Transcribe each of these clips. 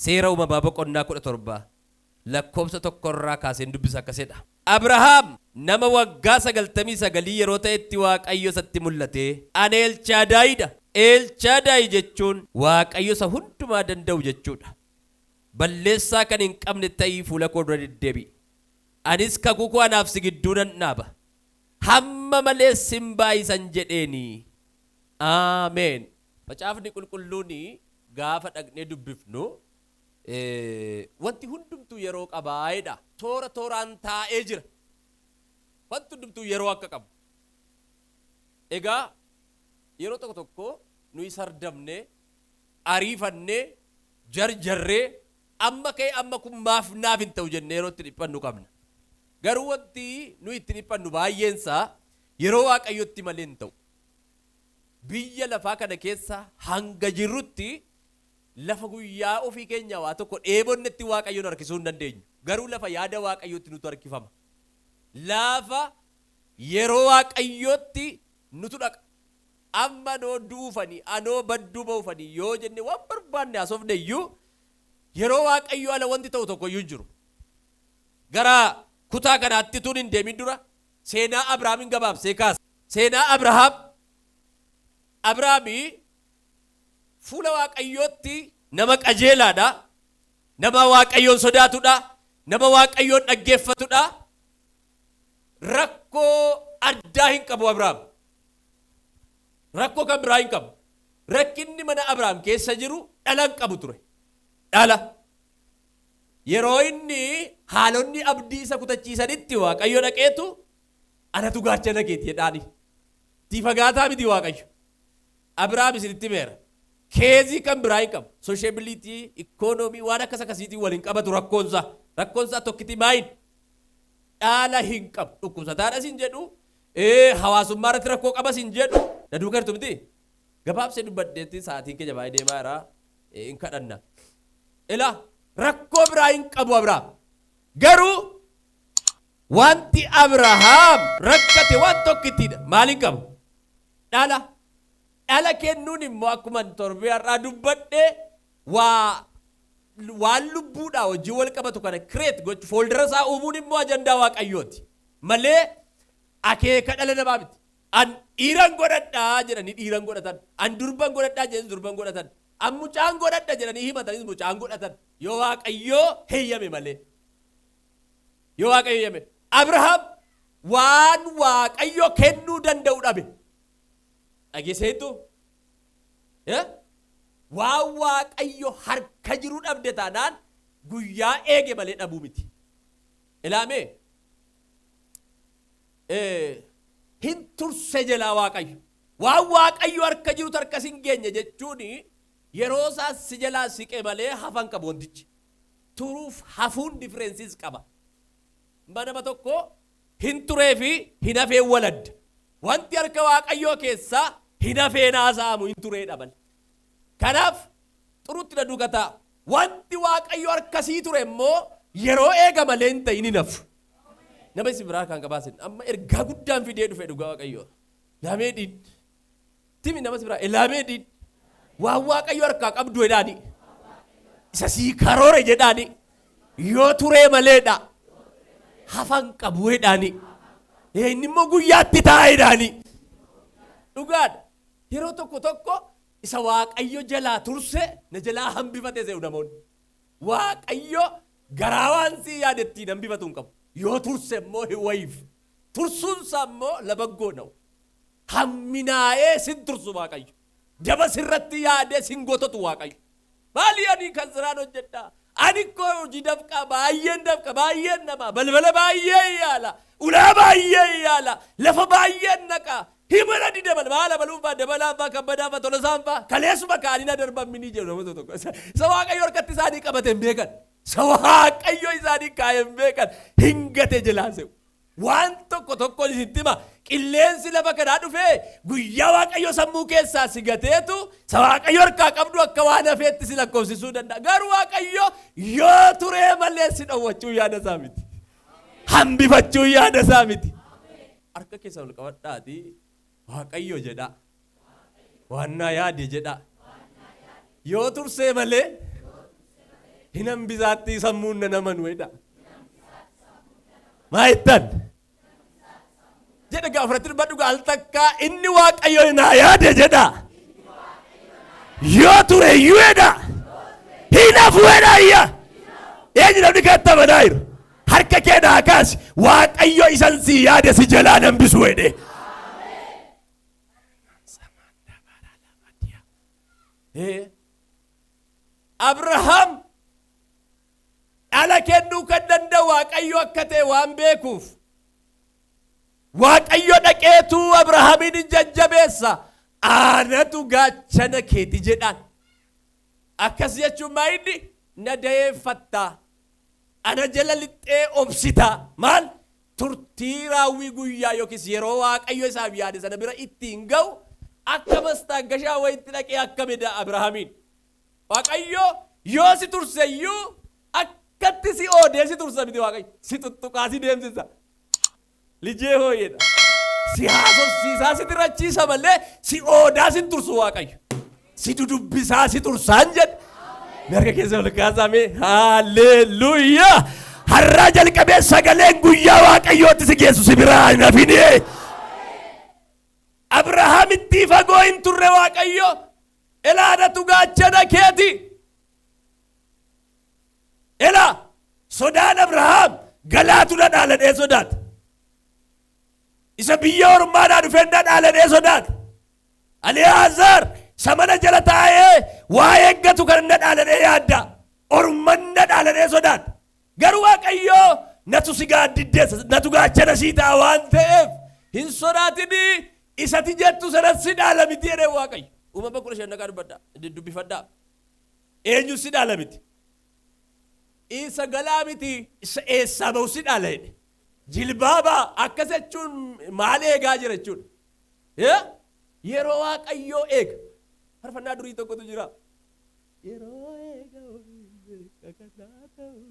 Seera uumamaa boqonnaa 17 lakkoobsa tokkorraa kaaseen dubbisa akkasidha. Abrahaam nama waggaa 99 yeroo ta'etti Waaqayyo isatti mul'ate. Ani Elchaadaayidha. Elchaadaay jechuun Waaqayyo isa hundumaa danda'u jechuudha. Balleessaa kan hin qabne ta'ii fuula koo dura deddeebi'i. Anis kakuu koo anaaf si gidduu nan dhaaba. Hamma malee sin baay'isan jedheeni. Ameen. Macaafni qulqulluun gaafa dhaqnee dubbifnu wanti hundumtuu yeroo qabaayedha. Toora tooraan taa'ee jira. Wanti hundumtuu yeroo akka qabu. Egaa yeroo tokko tokko nuyi sardamne, ariifannee, jarjarree, amma ka'e amma kun maaf naaf hin ta'u jennee yeroo itti dhiphannu qabna. Garuu wanti nuyi itti dhiphannu baay'eensaa yeroo Waaqayyotti malee hin ta'u. Biyya lafaa kana keessa hanga jirrutti lafa guyyaa ofii keenya waa tokko dheebonnetti Waaqayyoon harkisuu hin dandeenyu. Garuu lafa yaada Waaqayyootti nutu harkifama. Lafa yeroo Waaqayyootti nutu dhaqa. Amma noo duufanii anoo badduu ba'ufanii yoo jenne waan barbaanne haasofne iyyuu yeroo Waaqayyoo ala wanti ta'u tokko iyyuu hin jiru. Gara kutaa kanaatti tun hin deemin dura seenaa Abrahaamin gabaabsee kaasa. Seenaa Abrahaamii fuula Waaqayyootti nama qajeelaadha. Nama Waaqayyoon sodaatudha. Nama Waaqayyoon dhaggeeffatudha. Rakkoo addaa hin qabu Abrahaam. Rakkoo kan biraa hin qabu. Rakkinni mana Abrahaam keessa jiru dhala hin qabu ture. Dhala. Yeroo inni haalonni abdii isa kutachiisanitti Waaqayyo dhaqeetu anatu gaachana keeti jedhaani. Tii fagaataa miti Waaqayyo. Abrahaam isinitti meera. Keezii kan biraa hin qabu. Soosheebiliitii, ikoonoomii waan akkas akkasiitii waliin qabatu rakkoonsaa. Rakkoonsaa tokkitti maayin? Dhala hin qabu. Dhukkubsataadhas hin jedhu. Hawaasummaa irratti rakkoo qabas hin jedhu. Daduu gartuu miti. Gabaabsee dubbaddeetti sa'aatiin keenya baay'ee deemaa jira. Hin kadhanna. Ilaa rakkoo biraa hin qabu Abrahaam. Garuu wanti Abrahaam rakkate waan tokkittiidha. Maal hin qabu? Dhala. Dhala kennuun immoo akkuma torbee har'aa dubbadhee waan lubbuudhaa hojii wal qabatu kana kireet gochu fooldara isaa uumuun immoo ajandaa Waaqayyooti. Malee akeeka dhala namaa miti. An dhiiran godhadhaa jedhanii dhiiran godhatan. An durban godhadhaa jedhanii durban godhatan. An mucaan godhadha jedhanii himatanis mucaan godhatan. Yoo Waaqayyoo heeyyame malee. Yoo Waaqayyo heeyyame. Abrahaam waan Waaqayyo kennuu danda'u dhabe. Dhageesseetu? Waan Waaqayyo harka jiru dhabde taanaan guyyaa eege malee dhabuu miti. Ilaamee? Hin turse jalaa Waaqayyo. Waan Waaqayyo harka jirutu harkas hin geenye jechuun yeroo isaa si jalaa siqe malee hafan qabu wantichi. Turuuf hafuun differeensiis qaba. Nama tokko hin turee fi hin hafeen waladda. Wanti harka Waaqayyoo keessaa hin hafeen haasa'amu hin turee dhaban. Kanaaf xurutti na duugataa. Wanti Waaqayyo harkasii ture immoo yeroo eega malee hin ta'in hin hafu. Nama isin biraa kan qabaasin amma ergaa guddaan fidee dhufe dhugaa Waaqayyoo. Laamee dhiin. Timi nama isin biraa laamee dhiin. Waan Waaqayyo harkaa qabdu jedhaani. Isa sii karoore jedhaani. Yoo turee maleedha. Hafan qabu jedhaani. Inni immoo guyyaatti taa'e jedhaani. Dhugaadha. Yeroo tokko tokko isa Waaqayyo jalaa turse na jalaa hambifate se'u namoonni. Waaqayyo garaa waan sii yaadettiin hambifatu hin qabu. Yoo turse immoo hin wayiif. Tursuunsa immoo labaggoo na'u. Hamminaa'ee sin tursu Waaqayyo. Daba sirratti yaadee sin goototu Waaqayyo. Maali ani kan siraan hojjedhaa? Ani koo hojii dafqaa baay'een namaa balbala baay'ee yaala. Ulaa baay'ee yaala. Lafa baay'een naqaa. Himana di dabal maala baluufaa dabalaafaa kabbadaafaa tolosaanfaa kaleessuma kaanina darban minii jedhu namoota tokko. Isa Waaqayyo harkatti isaanii qabate hin beekan. Isa Waaqayyo isaanii kaa'e hin beekan. Hin gate jalaa se'u. Waan tokko tokkoon isitti hima. Qilleensi lafa kanaa dhufee guyyaa Waaqayyo sammuu keessaa si gateetu isa Waaqayyo harkaa qabdu akka waan hafeetti si lakkoofsisuu danda'a. Garuu Waaqayyo yoo turee malee si dhowwachuu yaada isaa miti. Hambifachuu yaada isaa miti. Harka keessa ol qabadhaatii Waaqayyo jedha. Waan naa yaade jedha. Yoo tursee malee hinam bisaatti sammuun naman weedha. Maayittan jedha gaafratti dubbadhu al takka inni Waaqayyo naa yaade jedha. Yoo ture yuudha hinafuudha iyya. Eenyu namni kattamanaa jiru harka kee naa kaasi Waaqayyo isan si yaade si jalaa nambisu jedhe. Abrahaam dhala kennuu kan danda'u Waaqayyo akka ta'e waan beekuuf Waaqayyo dhaqeetu Abrahaamin jajjabeessa. Aanatu gaachana keeti jedhaan. Akkas jechuun maayidhi na dayeeffattaa. Ana jala lixxee obsitaa. Maal? Turtii raawwii guyyaa yookiis yeroo Waaqayyo isaaf yaade sana bira ittiin ga'u akka mastaaggashaa wayitti dhaqee akka mida Abrahaamiin. Waaqayyo yoo si turseyyuu akkatti si oodee si tursa miti Waaqayyo. Si tuttuqaa si deemsisa. Lijee hooyedha. Si haasofsiisaa si tirachiisa malee si oodaa si tursu Waaqayyo. Si dudubbisaa si tursaan jedha. Merga keessa ol kaasame haalleluuyaa. Har'aa jalqabee sagaleen guyyaa Waaqayyootti si geessu si biraa hin hafine. Abrahaamitti fagoo hin turre Waaqayyo. Elaadhatu gaachana keeti. Elaa sodaan Abrahaam galaatu dhadhaaladhee sodaata. Isa biyya ormaadhaa dhufeen dhadhaaladhee sodaata. Aliyaazar samana jala taa'ee waa eeggatu kan dhadhaaladhee yaadda. Orman dhadhaaladhee sodaata. Garuu Waaqayyo natu si gaaddiddeessa natu gaachana sii ta'a waan ta'eef hin sodaatini isati jettu sanas si dhaala miti jedhee Waaqayyo. Uumama 15 dubbadhaa dubbifadhaa. Eenyu si dhaala miti. Isa galaa miti isa eessaa ba'u si dhaala jedhe. Jilbaaba akkas jechuun maal eegaa jira jechuudha. Yeroo Waaqayyoo eega. Faarfannaa durii tokkotu jira. Yeroo eega kakanaa ta'u.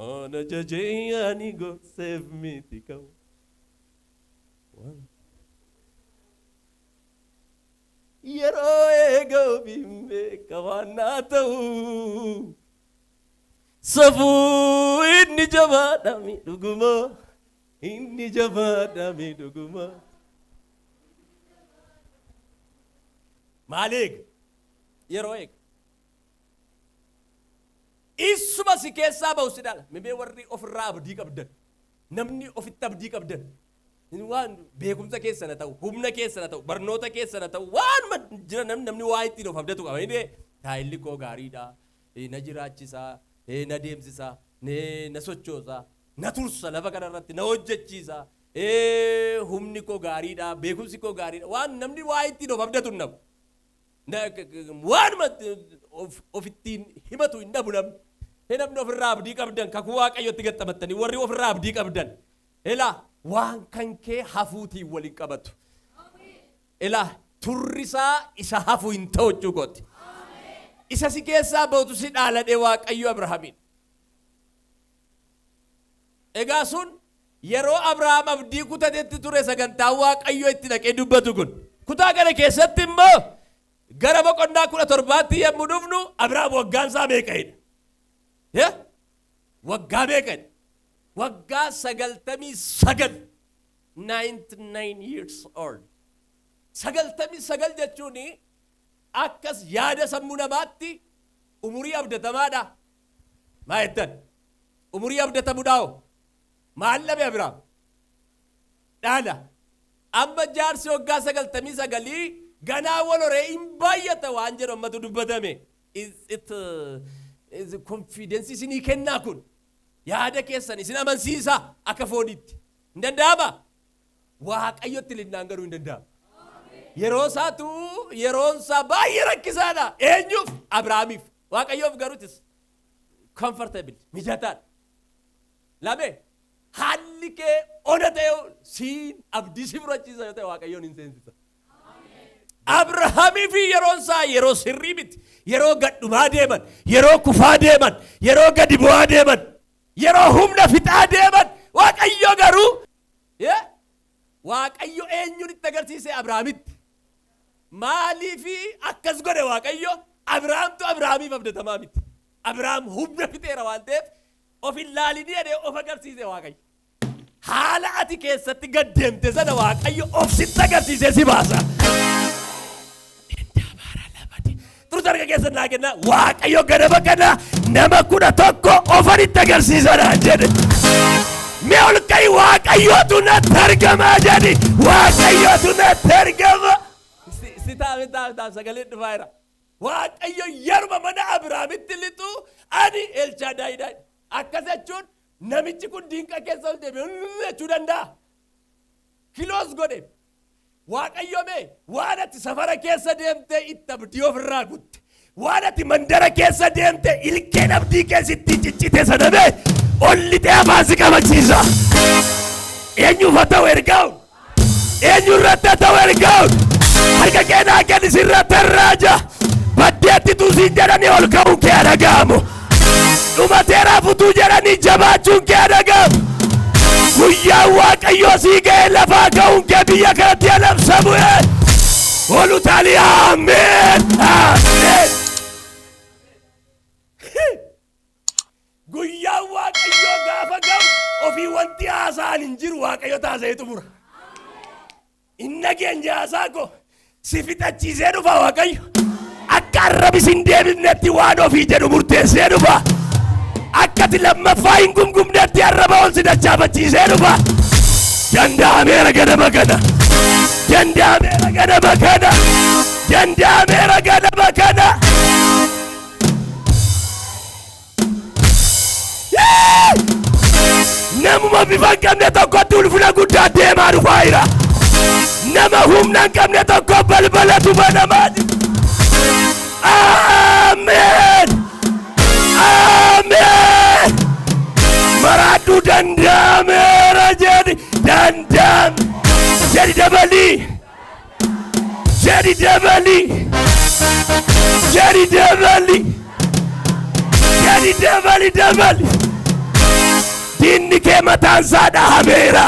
Ona jajee ani goseef miti ka'u. Yeroo eega ofiin kawanaa ta'u. Safuu inni jabaadha miidhuguma. Inni jabaadha miidhuguma. Maal eega? Yeroo eega. Isuma si keessaa ba'u si dhaala. Mimee warri ofirraa abdii qabdan. Namni ofitti abdii qabdan. Waan beekumsa keessana ta'u, humna keessana ta'u, barnoota keessana ta'u, waanuma jira namni waa ittiin of abdatu qaba. Inni taayilli koo gaariidha. Na jiraachisaa. Na deemsisaa. Na sochoosaa. Na tursa lafa kanarratti na hojjechiisa. Humni koo gaariidha. Beekumsi koo gaariidha. Waan namni waa ittiin of abdatu hin dhabu. Waanuma ofittiin himatu hin dhabu namni. Namni ofirraa abdii qabdan kakuu Waaqayyotti gaxxamattanii warri ofirraa abdii qabdan. Elaa waan kan kee hafuutiin waliin qabatu. Elaa turrisaa isa hafuu hin ta'u jechuukooti. Isa si keessaa ba'utu si dhaaladhee Waaqayyo Abrahaamiin. Egaa sun yeroo Abrahaam abdii kutatetti ture sagantaa Waaqayyo itti dhaqee dubbatu kun. Kutaa kana keessatti immoo gara boqonnaa 17 yommuu dhufnu Abrahaam waggaan isaa meeqa'edha? Waggaa meeqadha? Waggaa 99 years old. 99 jechuun akkas yaada sammuu namaatti umurii abdatamaadha. Maa jettan? Umurii abdatamuudhaa'o? Maal dhabe Abrahaam? Dhaala. Amma jaarsi waggaa 99 ganaa wal horee hin baay'ata waan jedhu ammatu dubbatame. Confidence isinii kennaa kun yaada keessan isin amansiisa akka fooniitti. Hin danda'ama? Waaqayyotti linnaan garuu hin danda'ama. Yeroo isaatu yeroon isaa baay'ee rakkisaadha. Eenyuuf? Abrahaamiif. Waaqayyoof garuutis comfortable mijataadha. Lamee haalli kee ona ta'e siin abdii si fudhachiisa yoo ta'e Waaqayyoon hin seensisa. Abrahaamii fi yeroon isaa yeroo sirrii miti. Yeroo gadhumaa deeman, yeroo kufaa deeman, yeroo gadi bu'aa deeman, yeroo humna fixaa deeman. Waaqayyo garuu Waaqayyo eenyuun itti agarsiise Abrahaamitti. Maaliif akkas godhe Waaqayyo? Abrahaamtu Abrahaamiif abdatamaa miti. Abrahaam humna fixeera waan ta'eef of hin laalinii jedhee of agarsiise Waaqayyo. Haala ati keessatti gad deemte sana Waaqayyo of sitti agarsiisee si baasa. Turta arga keessa naa kenna Waaqayyo ganama kana nama 11 ofanitti agarsiisana jedhe. Mee ol ka'i Waaqayyootu natti argama jedhi. Waaqayyootu natti argama. Taaf sagalee dhufaa jira. Waaqayyo yeruma mana Abrahaamitti lixu ani Elchaadaayidhaan akkas jechuun namichi kun diinqa keessa ol deebi'ee jechuu danda'a. Kiloos godhe. Waaqayyo mee waan ati safara keessa deemtee itti abdii ofirraa kutte. Waan ati mandara keessa deemtee ilkeen abdii keessatti ciccite sana mee ol lixee afaan si qabachiisa. Eenyuuf haa ta'u ergaa'u? Eenyurratti haa ta'u ergaa'u? Harka keenaa kenni sirratti harraaja. Baddeetti tuusiin jedhanii ol ka'uun kee dhaga'amu. Dhumateeraa futuu jedhanii jabaachuun kee dhaga'amu. Guyyaan Waaqayyoo sii ga'ee lafaa ka'uun kee biyya kanatti alamsamu. Ol utaalii ameen ameen. Guyyaan Waaqayyoo gaafa ga'u ofii wanti haasa'an hin jiru Waaqayyo taasisee xumura. Inna keenya haasaa ko si fixachiisee dhufa Waaqayyo. Akka arrabi sin deebifnetti waan ofii jedhu murteessee dhufa. Akka ati lammaffaa hin gumgumnetti arraba ol si dachaafachiisee dhufa. Danda'ameera ganama kana. Danda'ameera ganama kana. Danda'ameera ganama kana. Namuma bifa hin qabne tokkotti ulfina guddaa deemaa dhufaa jira. Nama humna hin qabne tokko balbalatu banamaa jira. Amen. Amen. Maradu danda'ameera jedhi. Danda'ame. Jedhi dabalii. Jedhi dabalii. Jedhi dabalii. Jedhi dabalii dabalii. Diinni kee mataan isaa dhahameera.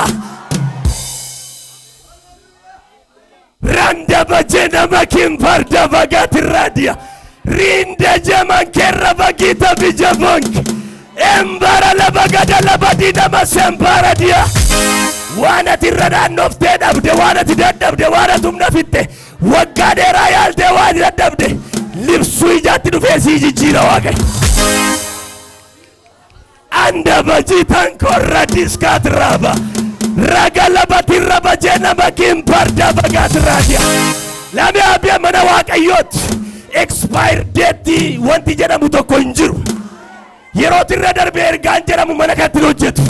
Randa bajena makin parda bagati radia. Rinda jaman kerra bagita bijabonk. Embara la bagada la badina masembara dia. Wana tirradan nofte dabde wana tidadabde wana tumna fitte. Wagade rayal de wana tidadabde. Lipsu ijati nufesi jijira wage. Anda bajitan korra diskatraba. Ragala batirra bajena makin parda bagat radia. Lame abia mana Waaqayyoot expire date wanti jedhamu tokko hin jiru. Yeroo tirra darbe ergaan jedhamu mana kanatti hojjetu.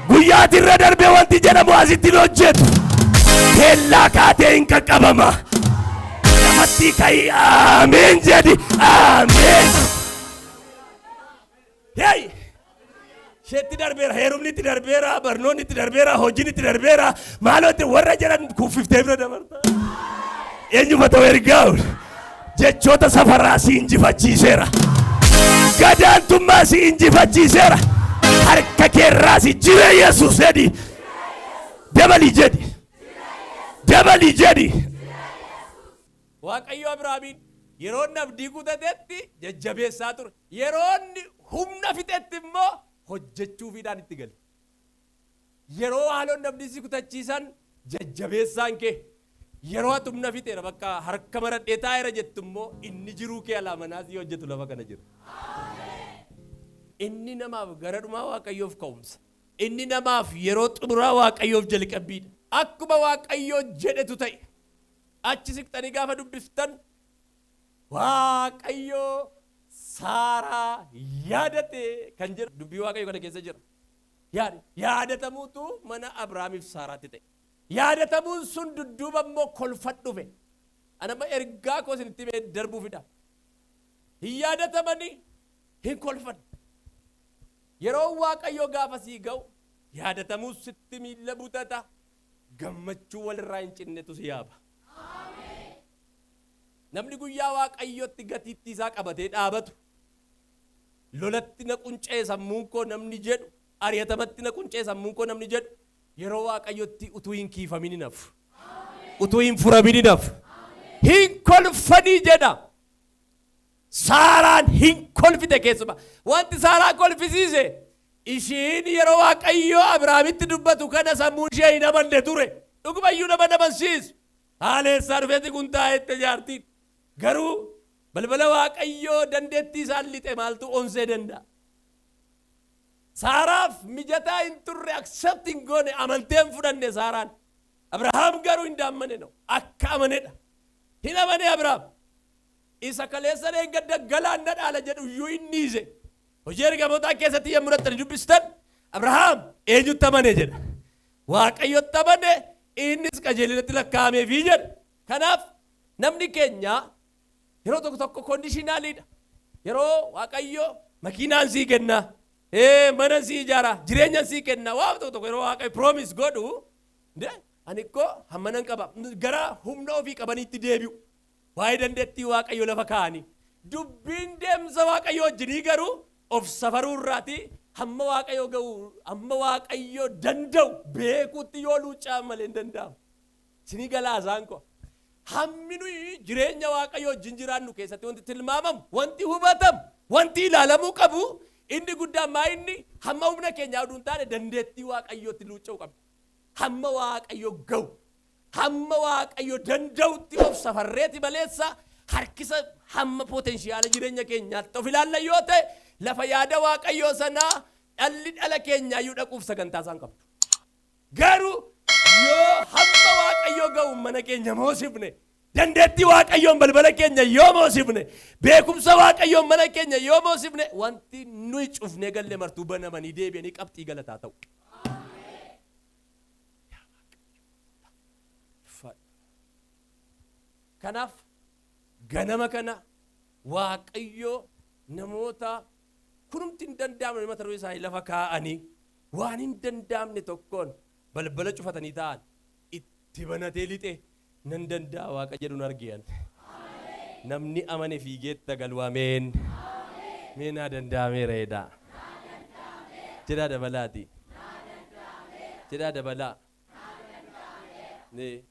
Guyyaa tirra darbe wanti jedhamu asitti hojjetu. Kellaa kaatee hin qaqqabama. Namatti ka'i ameen jedhi ameen. Hey! Sheetti darbeera, heerumni itti darbeera, barnoonni itti darbeera, hojiin itti darbeera, maalootti warra jedhan kuffiftee bira dabarta. Eenyufa ta'u ergaa'u jechoota safarraa si injifachiiseera. Gadaantummaa si injifachiiseera. Harka keerraa si jire Yesuus jedhi. Dabalii jedhi. Dabalii jedhi. Waaqayyo Abrahaamiin yeroo inni abdii kutatetti jajjabeessaa ture. Yeroo inni humna fixetti immoo hojjechuufiidhaan itti gale. Yeroo haaloon abdii si kutachiisan jajjabeessaan kee. Yeroo ati humna fixeera bakka harka maradhee taa'eera jettu immoo inni jiruu kee alaamanaa si hojjetu lafa kana jira. Inni namaaf gara dhumaa Waaqayyoof ka'umsa. Inni namaaf yeroo xumuraa Waaqayyoof jalqabbiidha. Akkuma Waaqayyoo jedhetu ta'e. Achi siqtanii gaafa dubbiftan Waaqayyoo Saaraa yaadate kan jedhu dubbii Waaqayyoo kana keessa jira. Yaadatamuutu mana Abrahaamiif Saaraatti ta'e. Yaadatamuun sun dudduuba immoo kolfadhu dhufe. Anama ergaa koo isinitti mee darbuufidha. Hin yaadatamanii hin kolfan. Yeroo Waaqayyoo gaafa sii ga'u yaadatamuu sitti miila butata. Gammachuu walirraa hin cinnetu si yaaba. Namni guyyaa Waaqayyootti gatiitti isaa qabatee dhaabatu. Lolatti na quncee sammuun koo namni jedhu. Ariyatamatti na quncee sammuun koo namni jedhu. Yeroo Waaqayyootti utuu hin kiifamin hin hafu. Utuu hin furamin hin hafu. Hin kolfanii jedha. Saaraan hin kolfite keessumaa. Wanti Saaraa kolfisiise ishiin yeroo Waaqayyoo Abrahaamitti dubbatu kana sammuun ishee hin amanne ture. Dhugumayyuu nama amansiisu. Haaleessaa dhufeeti kun taa'etti jaartiin. Garuu balbala Waaqayyoo dandeettii isaan lixe maaltu onsee danda'a. Saaraaf mijataa hin turre accept hin goone amanteen fudhanne Saaraan. Abrahaam garuu hin daammane no. Akka amanedha. Hin amane Abrahaam. Isa kaleessa gadda galaanna dhaala jedhu iyyuu hin dhiise. Hojii ergamootaa keessatti yemmuu mudatan dubbistan Abrahaam eenyutti amane jedha. Waaqayyotti amane innis qajeelinatti lakkaa'ameefii jedha. Kanaaf namni keenya yeroo tokko tokko kondishinaaliidha. Yeroo Waaqayyo makiinaan sii kenna, mana sii ijaara, jireenya sii kenna, waan tokko yeroo Waaqayyo promise godhu ani koo hammanan qaba gara humna ofii qabaniitti deebi'u. Waa'ee dandeettii Waaqayyo lafa kaa'anii. Dubbiin deemsa Waaqayyo wajjinii garuu of safaruu irraati hamma Waaqayyo ga'u hamma Waaqayyo danda'u beekuutti yoo luuccaa malee hin danda'amu. Sinii galaasaan koo. Hammi nuyi jireenya Waaqayyo wajjin jiraannu keessatti wanti tilmaamamu, wanti hubatamu, wanti ilaalamuu qabu inni guddaan maa inni hamma humna keenyaa oduu hin taane dandeettii Waaqayyootti luucca'uu qabna. Hamma Waaqayyo ga'u. Hamma Waaqayyo danda'utti of safarreeti maleessa harkisa hamma potenshiyaala jireenya keenyaatti of ilaalla yoo ta'e lafa yaada Waaqayyoo sanaa dhalli dhala keenyaa iyyuu dhaquuf sagantaa isaan qabdu. Garuu yoo hamma Waaqayyo ga'u mana keenya moosifne, dandeettii Waaqayyoon balbala keenya yoo moosifne, beekumsa Waaqayyoon mana keenya yoo moosifne, wanti nuyi cufnee galle martuu banamanii deebi'anii qabxii galataa ta'u. Kanaaf ganama kana Waaqayyo namoota kunumti hin danda'amne mata duree isaanii lafa kaa'anii waan hin danda'amne tokkoon balbala cufatanii ta'an itti banatee lixe nan danda'a Waaqa jedhuun argiyan. Namni amane fiigeetta galu ameen. Meenaa danda'ameera jedhaa. Jedhaa dabalaati. Jedhaa dabalaa.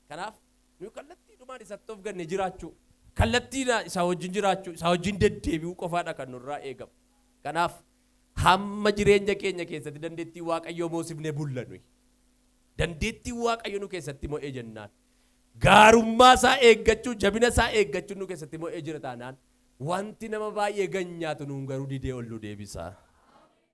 Kanaaf nuyi kallattii dhumaan isatti of ganne jiraachuu, kallattii isaa wajjin jiraachuu, isaa wajjin deddeebi'uu qofaadha kan nurraa eegamu. Kanaaf hamma jireenya keenya keessatti dandeettii Waaqayyoo moosifnee bulla nuyi. Dandeettii Waaqayyo nu keessatti mo'ee jennaan. Gaarummaa isaa eeggachuu, jabina isaa eeggachuu nu keessatti mo'ee jira taanaan wanti nama baay'ee ganyaatu nuun garuu didee ol nu deebisa.